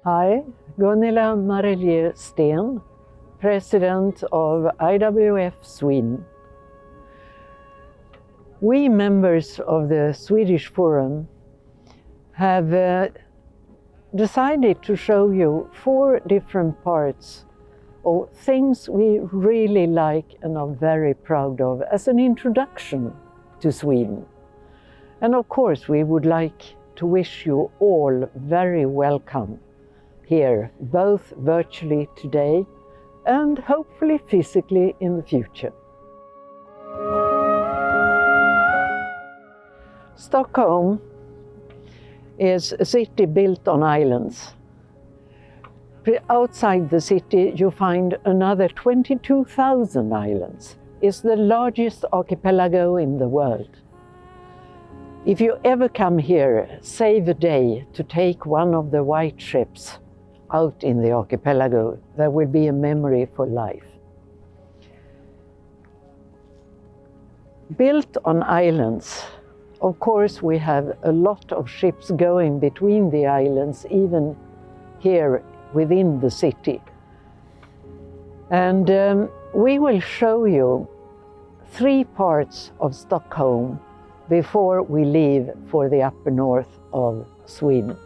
Hi, Gunilla Marelier-Sten, President of IWF Sweden. We members of the Swedish Forum have decided to show you 4 different parts of things we really like and are very proud of as an introduction to Sweden. And of course we would like to wish you all very welcome here, both virtually today and hopefully physically in the future. Stockholm is a city built on islands. Outside the city you find another 22,000 islands. It's the largest archipelago in the world. If you ever come here, save a day to take one of the white ships out in the archipelago. There will be a memory for life. Built on islands, of course we have a lot of ships going between the islands, even here within the city. And we will show you 3 parts of Stockholm before we leave for the upper north of Sweden.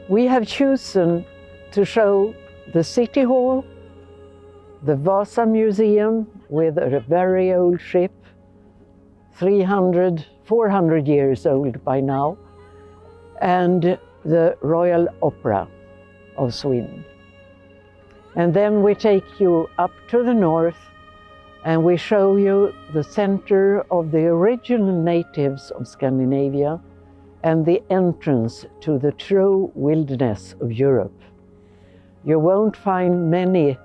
We have chosen to show the City Hall, the Vasa Museum with a very old ship, 400 years old by now, and the Royal Opera of Sweden. And then we take you up to the north and we show you the center of the original natives of Scandinavia and the entrance to the true wilderness of Europe. You won't find many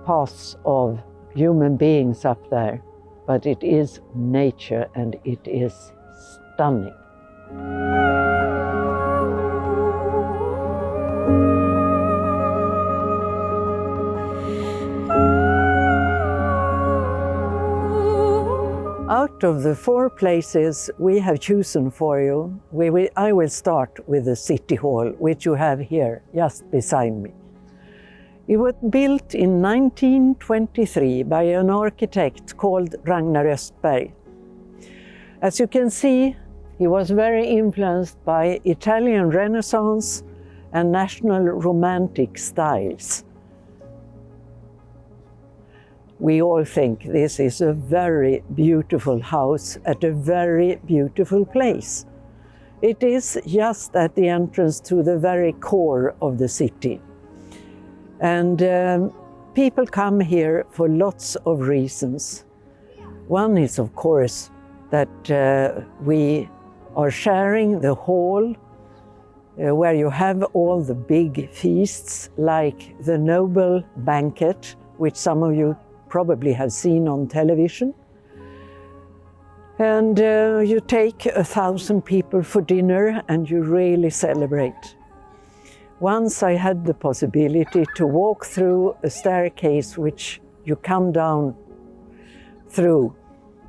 paths of human beings up there, but it is nature and it is stunning. Out of the 4 places we have chosen for you, I will start with the City Hall, which you have here, just beside me. It was built in 1923 by an architect called Ragnar Östberg. As you can see, he was very influenced by Italian Renaissance and National Romantic styles. We all think this is a very beautiful house at a very beautiful place. It is just at the entrance to the very core of the city. And people come here for lots of reasons. One is, of course, that we are sharing the hall where you have all the big feasts like the Noble Banquet, which some of you probably have seen on television. And you take 1,000 people for dinner and you really celebrate. Once I had the possibility to walk through a staircase which you come down through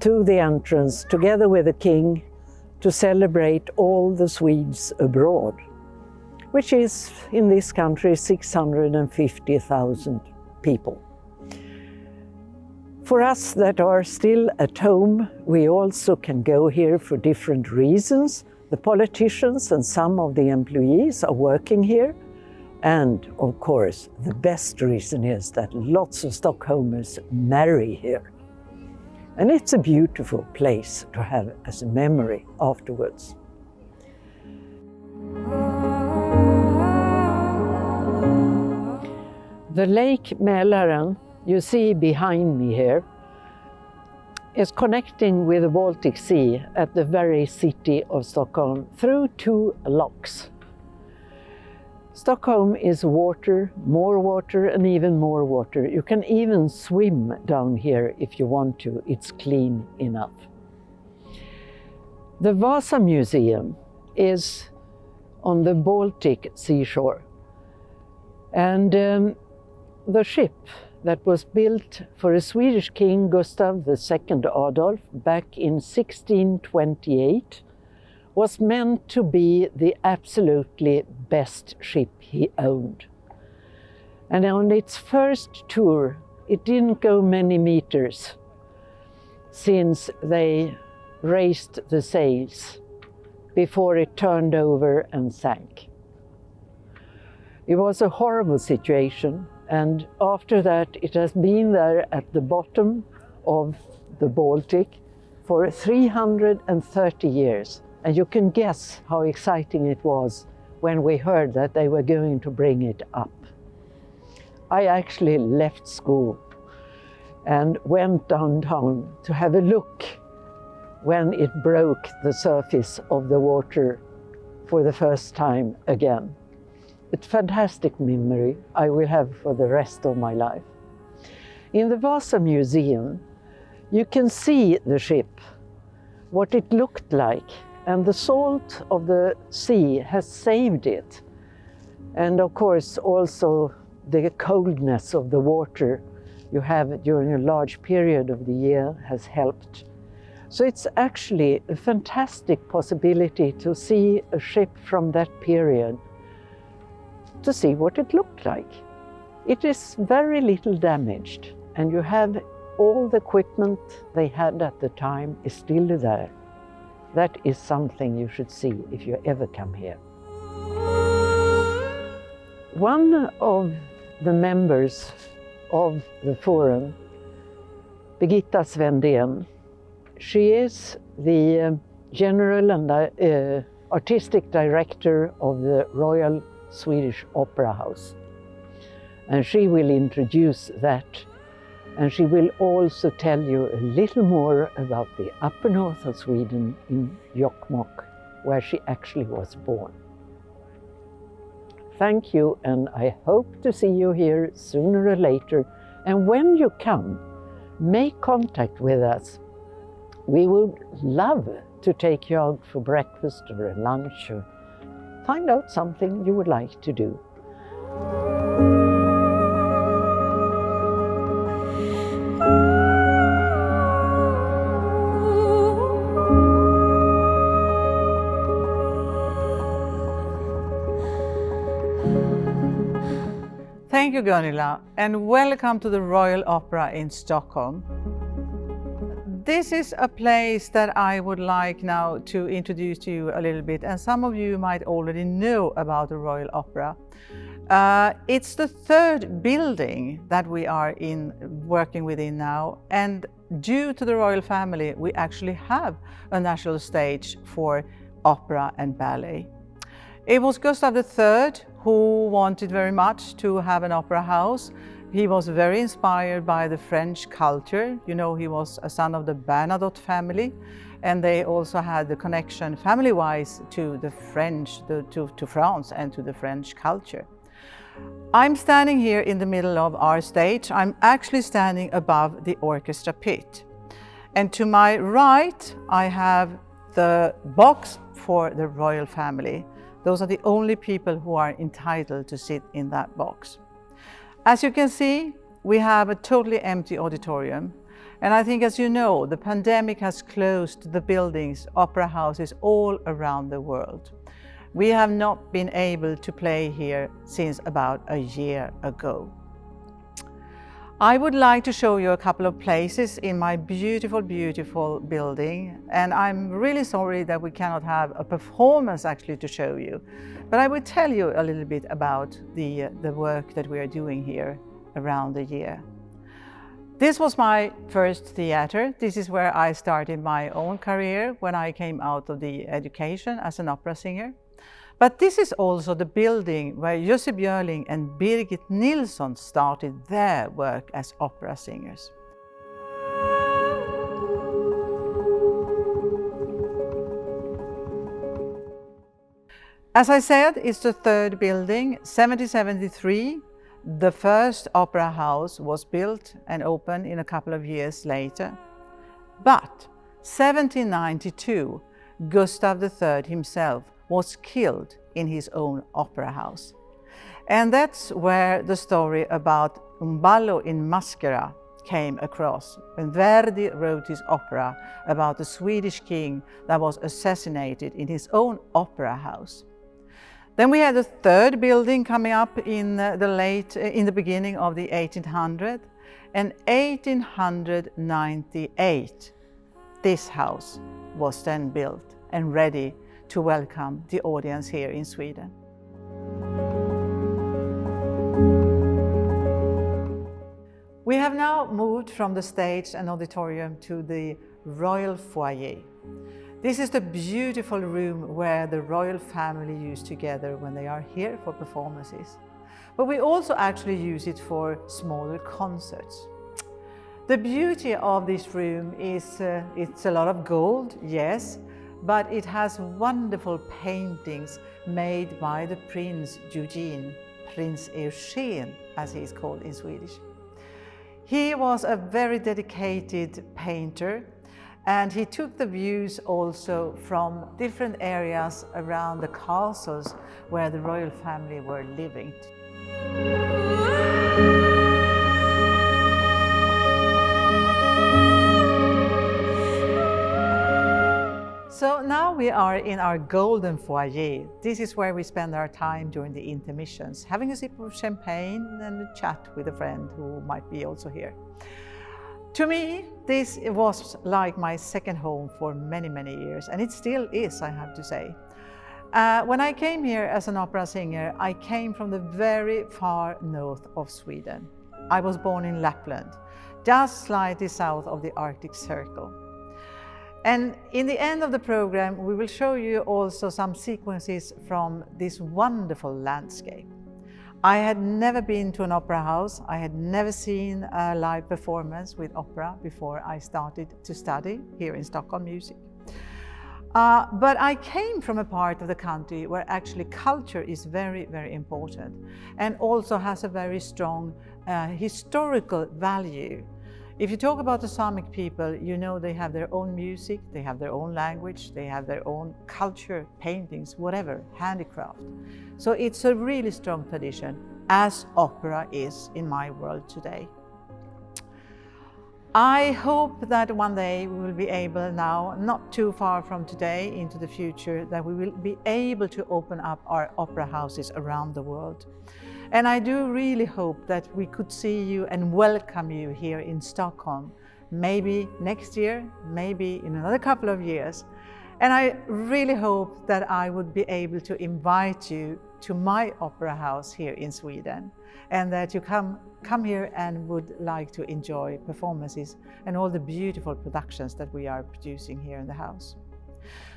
to the entrance together with the king to celebrate all the Swedes abroad, which is in this country 650,000 people. For us that are still at home, we also can go here for different reasons. The politicians and some of the employees are working here. And of course, the best reason is that lots of Stockholmers marry here. And it's a beautiful place to have as a memory afterwards. The Lake Mälaren you see behind me here is connecting with the Baltic Sea at the very city of Stockholm through 2 locks. Stockholm is water, more water and even more water. You can even swim down here if you want to, it's clean enough. The Vasa Museum is on the Baltic seashore. And the ship that was built for a Swedish king, Gustav II Adolf, back in 1628, was meant to be the absolutely best ship he owned. And on its first tour, it didn't go many meters since they raised the sails before it turned over and sank. It was a horrible situation, and after that it has been there at the bottom of the Baltic for 330 years. And you can guess how exciting it was when we heard that they were going to bring it up. I actually left school and went downtown to have a look when it broke the surface of the water for the first time again. A fantastic memory I will have for the rest of my life. In the Vasa Museum, you can see the ship, what it looked like, and the salt of the sea has saved it. And of course also the coldness of the water you have during a large period of the year has helped. So it's actually a fantastic possibility to see a ship from that period, to see what it looked like. It is very little damaged, and you have all the equipment they had at the time is still there. That is something you should see if you ever come here. One of the members of the forum, Birgitta Svendén, she is the general and artistic director of the Royal Swedish Opera House. And she will introduce that, and she will also tell you a little more about the upper north of Sweden in Jokkmokk, where she actually was born. Thank you, and I hope to see you here sooner or later. And when you come, make contact with us. We would love to take you out for breakfast or a lunch, or find out something you would like to do. Thank you, Gunilla, and welcome to the Royal Opera in Stockholm. This is a place that I would like now to introduce to you a little bit, and some of you might already know about the Royal Opera. It's the third building that we are working within now, and due to the royal family, we actually have a national stage for opera and ballet. It was Gustav III who wanted very much to have an opera house. He was very inspired by the French culture. You know, he was a son of the Bernadotte family, and they also had the connection family-wise to the French, to France and to the French culture. I'm standing here in the middle of our stage. I'm actually standing above the orchestra pit. And to my right, I have the box for the royal family. Those are the only people who are entitled to sit in that box. As you can see, we have a totally empty auditorium. And I think, as you know, the pandemic has closed the buildings, opera houses all around the world. We have not been able to play here since about a year ago. I would like to show you a couple of places in my beautiful, beautiful building. And I'm really sorry that we cannot have a performance actually to show you. But I will tell you a little bit about the work that we are doing here around the year. This was my first theater. This is where I started my own career when I came out of the education as an opera singer. But this is also the building where Jussi Björling and Birgit Nilsson started their work as opera singers. As I said, it's the third building. 1773, the first opera house was built and opened in a couple of years later. But 1792, Gustav III himself was killed in his own opera house. And that's where the story about Un ballo in maschera came across when Verdi wrote his opera about the Swedish king that was assassinated in his own opera house. Then we had a third building coming up in the beginning of the 1800s, and 1898 this house was then built and ready to welcome the audience here in Sweden. We have now moved from the stage and auditorium to the royal foyer. This is the beautiful room where the royal family use together when they are here for performances. But we also actually use it for smaller concerts. The beauty of this room is it's a lot of gold, yes, but it has wonderful paintings made by the Prince Eugene, Prince Eugen, as he is called in Swedish. He was a very dedicated painter, and he took the views also from different areas around the castles where the royal family were living. So now we are in our golden foyer. This is where we spend our time during the intermissions, having a sip of champagne and a chat with a friend who might be also here. To me, this was like my second home for many, many years, and it still is, I have to say. When I came here as an opera singer, I came from the very far north of Sweden. I was born in Lapland, just slightly south of the Arctic Circle. And in the end of the program, we will show you also some sequences from this wonderful landscape. I had never been to an opera house. I had never seen a live performance with opera before I started to study here in Stockholm music. But I came from a part of the country where actually culture is very, very important and also has a very strong historical value. If you talk about the Samic people, you know they have their own music, they have their own language, they have their own culture, paintings, whatever, handicraft. So it's a really strong tradition, as opera is in my world today. I hope that one day we will be able now, not too far from today into the future, that we will be able to open up our opera houses around the world. And I do really hope that we could see you and welcome you here in Stockholm, maybe next year, maybe in another couple of years. And I really hope that I would be able to invite you to my opera house here in Sweden, and that you come here and would like to enjoy performances and all the beautiful productions that we are producing here in the house.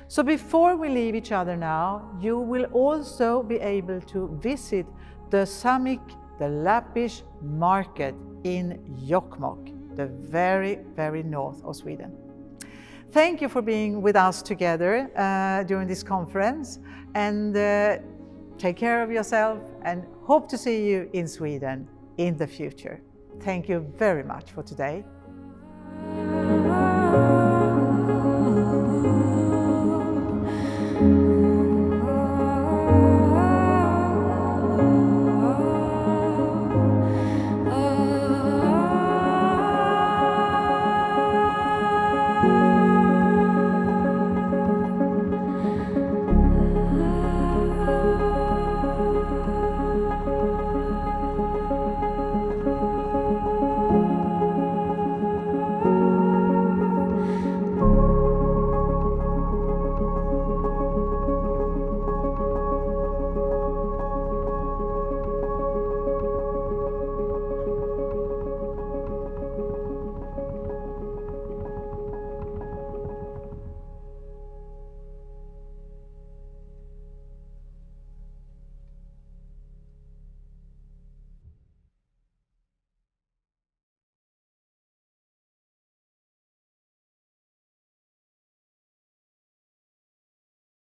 So before we leave each other now, you will also be able to visit the Samic, the Lappish market in Jokkmokk, the very, very north of Sweden. Thank you for being with us together during this conference, and take care of yourself, and hope to see you in Sweden in the future. Thank you very much for today.